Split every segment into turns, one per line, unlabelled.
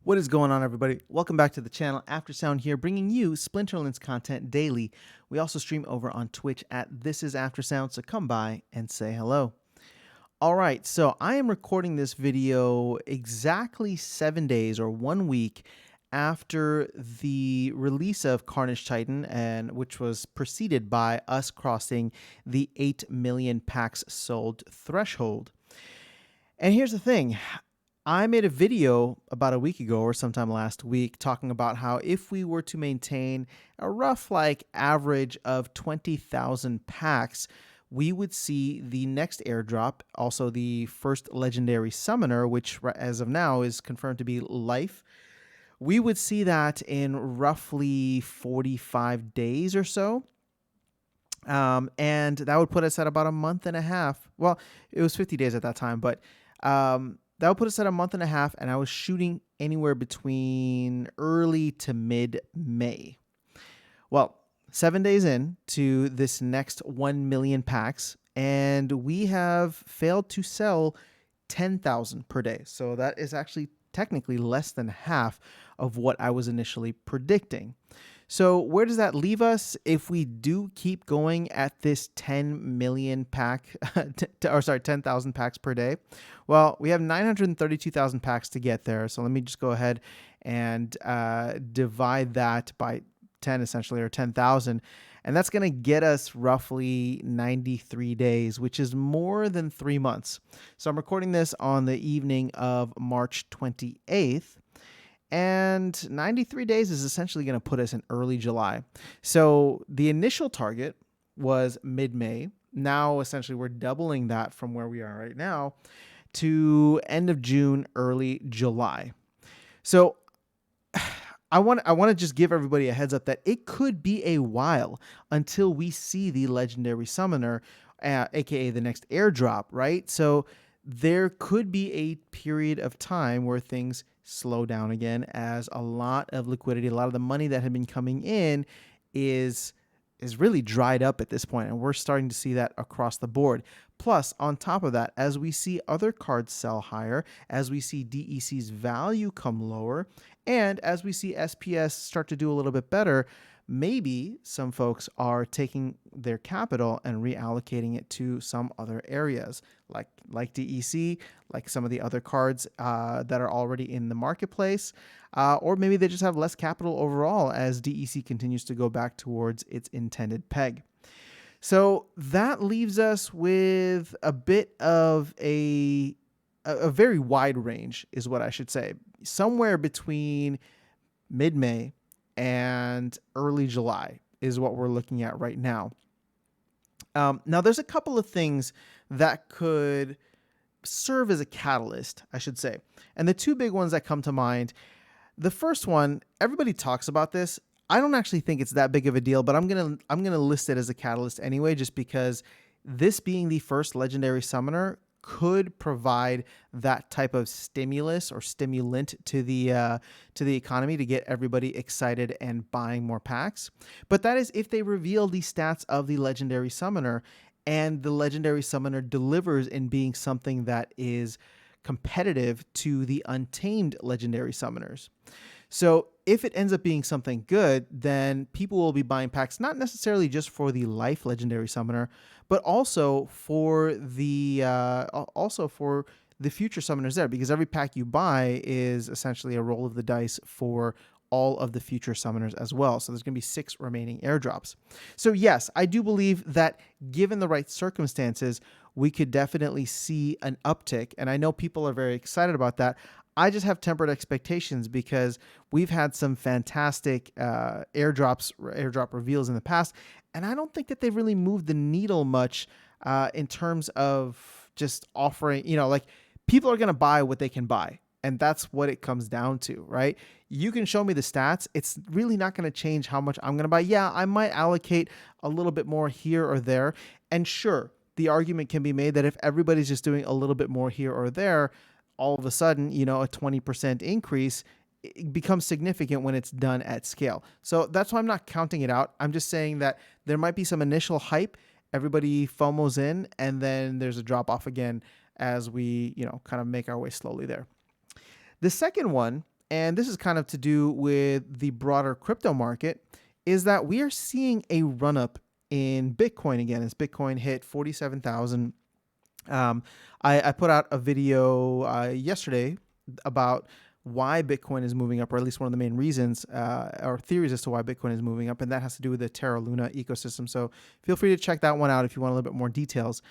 What is going on, everybody? Welcome back to the channel. Aftersound here, bringing you Splinterlands content daily. We also stream over on Twitch at This Is Aftersound, so come by and say hello. All right, so I am recording this video exactly 7 days or 1 week after the release of Carnage Titan, and which was preceded by us crossing the 8 million packs sold threshold. And here's the thing. I made a video about a week ago or sometime last week talking about how if we were to maintain a rough average of 20,000 packs, we would see the next airdrop, also the first legendary summoner, which as of now is confirmed to be Life. We would see that in roughly 45 days or so. And that would put us at about a month and a half. Well, it was 50 days at that time, but that would put us at a month and a half, and I was shooting anywhere between early to mid-May. Well, 7 days in to this next 1 million packs, and we have failed to sell 10,000 per day. So that is actually technically less than half of what I was initially predicting. So where does that leave us if we do keep going at this 10 million pack, 10,000 packs per day? Well, we have 932,000 packs to get there. So let me just go ahead and divide that by 10 essentially, or 10,000. And that's going to get us roughly 93 days, which is more than 3 months. So I'm recording this on the evening of March 28th. And 93 days is essentially going to put us in early July. So the initial target was mid-May. Now, essentially, we're doubling that from where we are right now to end of June, early July. So I want to just give everybody a heads up that it could be a while until we see the legendary summoner, aka the next airdrop, right? So there could be a period of time where things slow down again, as a lot of liquidity, a lot of the money that had been coming in is really dried up at this point, and we're starting to see that across the board. Plus, on top of that, as we see other cards sell higher, as we see DEC's value come lower, and as we see SPS start to do a little bit better, maybe some folks are taking their capital and reallocating it to some other areas, like DEC, like some of the other cards that are already in the marketplace, or maybe they just have less capital overall as DEC continues to go back towards its intended peg. So that leaves us with a bit of a very wide range, is what I should say, somewhere between mid-May and early July is what we're looking at right now. Now, there's a couple of things that could serve as a catalyst, I should say. And the two big ones that come to mind, the first one, everybody talks about this. I don't actually think it's that big of a deal, but I'm gonna list it as a catalyst anyway, just because this being the first legendary summoner could provide that type of stimulus or stimulant to the economy to get everybody excited and buying more packs. But that is if they reveal the stats of the legendary summoner, and the legendary summoner delivers in being something that is competitive to the untamed legendary summoners. So if it ends up being something good, then people will be buying packs, not necessarily just for the Life legendary summoner, but also for the future summoners there, because every pack you buy is essentially a roll of the dice for all of the future summoners as well. So there's going to be 6 remaining airdrops. So yes, I do believe that given the right circumstances, we could definitely see an uptick. And I know people are very excited about that. I just have tempered expectations because we've had some fantastic airdrop reveals in the past, and I don't think that they've really moved the needle much in terms of just offering, like, people are going to buy what they can buy. And that's what it comes down to, right? You can show me the stats. It's really not going to change how much I'm going to buy. Yeah, I might allocate a little bit more here or there. And sure, the argument can be made that if everybody's just doing a little bit more here or there, all of a sudden, a 20% increase, it becomes significant when it's done at scale. So that's why I'm not counting it out. I'm just saying that there might be some initial hype. Everybody FOMOs in, and then there's a drop off again as we, kind of make our way slowly there. The second one and this is kind of to do with the broader crypto market, is that we are seeing a run up in Bitcoin again as Bitcoin hit 47,000. Um, I put out a video yesterday about why Bitcoin is moving up, or at least one of the main reasons or theories as to why Bitcoin is moving up, and that has to do with the Terra Luna ecosystem. So feel free to check that one out if you want a little bit more details.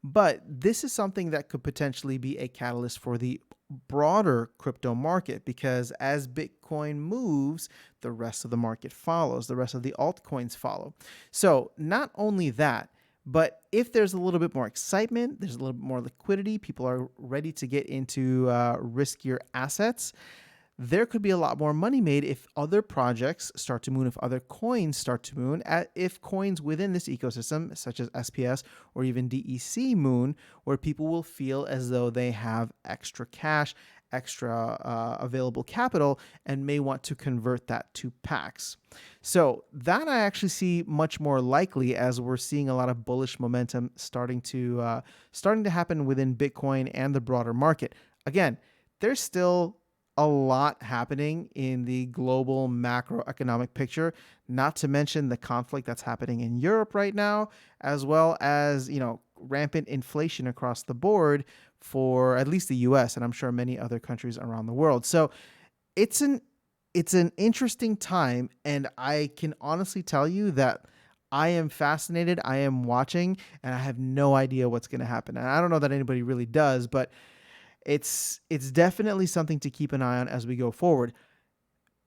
But this is something that could potentially be a catalyst for the broader crypto market, because as Bitcoin moves, the rest of the market follows, the rest of the altcoins follow. So not only that, but if there's a little bit more excitement, there's a little bit more liquidity, people are ready to get into riskier assets, there could be a lot more money made if other projects start to moon, if other coins start to moon, if coins within this ecosystem, such as SPS or even DEC moon, where people will feel as though they have extra cash, extra available capital, and may want to convert that to packs. So that I actually see much more likely, as we're seeing a lot of bullish momentum starting to happen within Bitcoin and the broader market. Again, there's still a lot happening in the global macroeconomic picture, not to mention the conflict that's happening in Europe right now, as well as, rampant inflation across the board for at least the US, and I'm sure many other countries around the world. So it's an interesting time, and I can honestly tell you that I am fascinated, I am watching, and I have no idea what's going to happen. And I don't know that anybody really does, but it's definitely something to keep an eye on as we go forward.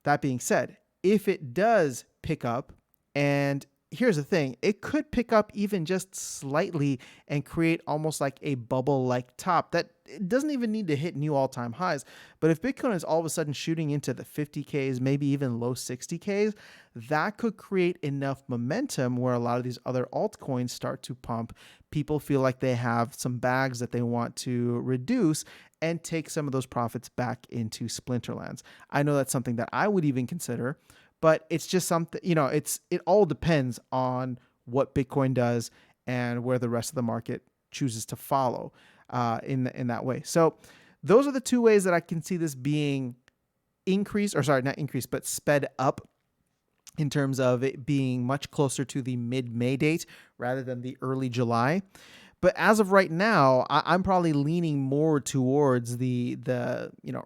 That being said, if it does pick up, and here's the thing, it could pick up even just slightly and create almost like a bubble-like top that it doesn't even need to hit new all-time highs. But if Bitcoin is all of a sudden shooting into the 50Ks, maybe even low 60Ks, that could create enough momentum where a lot of these other altcoins start to pump. People feel like they have some bags that they want to reduce and take some of those profits back into Splinterlands. I know that's something that I would even consider, but it's just something, it all depends on what Bitcoin does and where the rest of the market chooses to follow in that way. So those are the two ways that I can see this being increased, or sorry, not increased, but sped up, in terms of it being much closer to the mid-May date rather than the early July. But as of right now, I'm probably leaning more towards the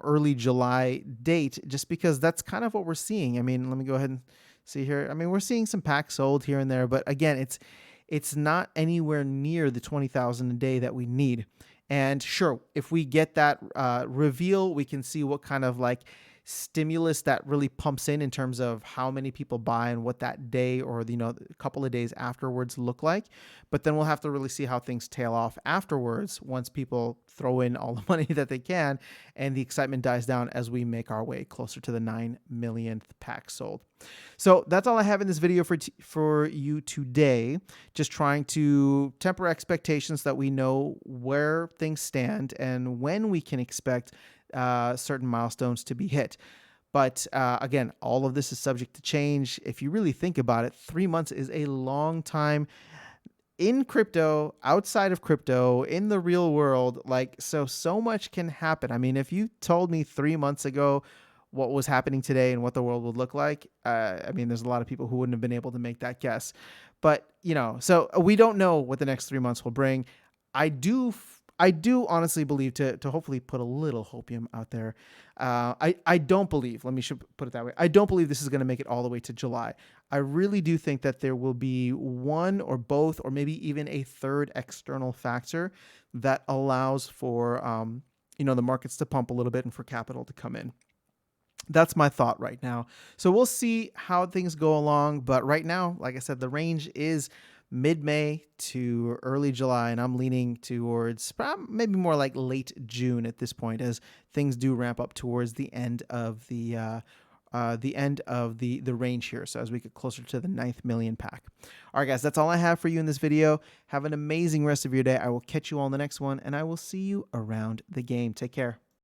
early July date, just because that's kind of what we're seeing. I mean, let me go ahead and see here. I mean, we're seeing some packs sold here and there, but again, it's not anywhere near the 20,000 a day that we need. And sure, if we get that reveal, we can see what kind of like stimulus that really pumps in terms of how many people buy and what that day or a couple of days afterwards look like. But then we'll have to really see how things tail off afterwards, once people throw in all the money that they can and the excitement dies down as we make our way closer to the 9 millionth pack sold. So that's all I have in this video for you today. Just trying to temper expectations, that we know where things stand and when we can expect certain milestones to be hit. But again, all of this is subject to change. If you really think about it, 3 months is a long time in crypto, outside of crypto, in the real world. So much can happen. I mean, if you told me 3 months ago what was happening today and what the world would look like, I mean, there's a lot of people who wouldn't have been able to make that guess. But, so we don't know what the next 3 months will bring. I do honestly believe, to hopefully put a little hopium out there, I don't believe, should put it that way, I don't believe this is going to make it all the way to July. I really do think that there will be one or both, or maybe even a third external factor that allows for, the markets to pump a little bit and for capital to come in. That's my thought right now. So we'll see how things go along. But right now, like I said, the range is mid-May to early July, and I'm leaning towards maybe more like late June at this point, as things do ramp up towards the end of the range here. So as we get closer to the 9th million pack. All right, guys, that's all I have for you in this video. Have an amazing rest of your day. I will catch you all in the next one, and I will see you around the game. Take care.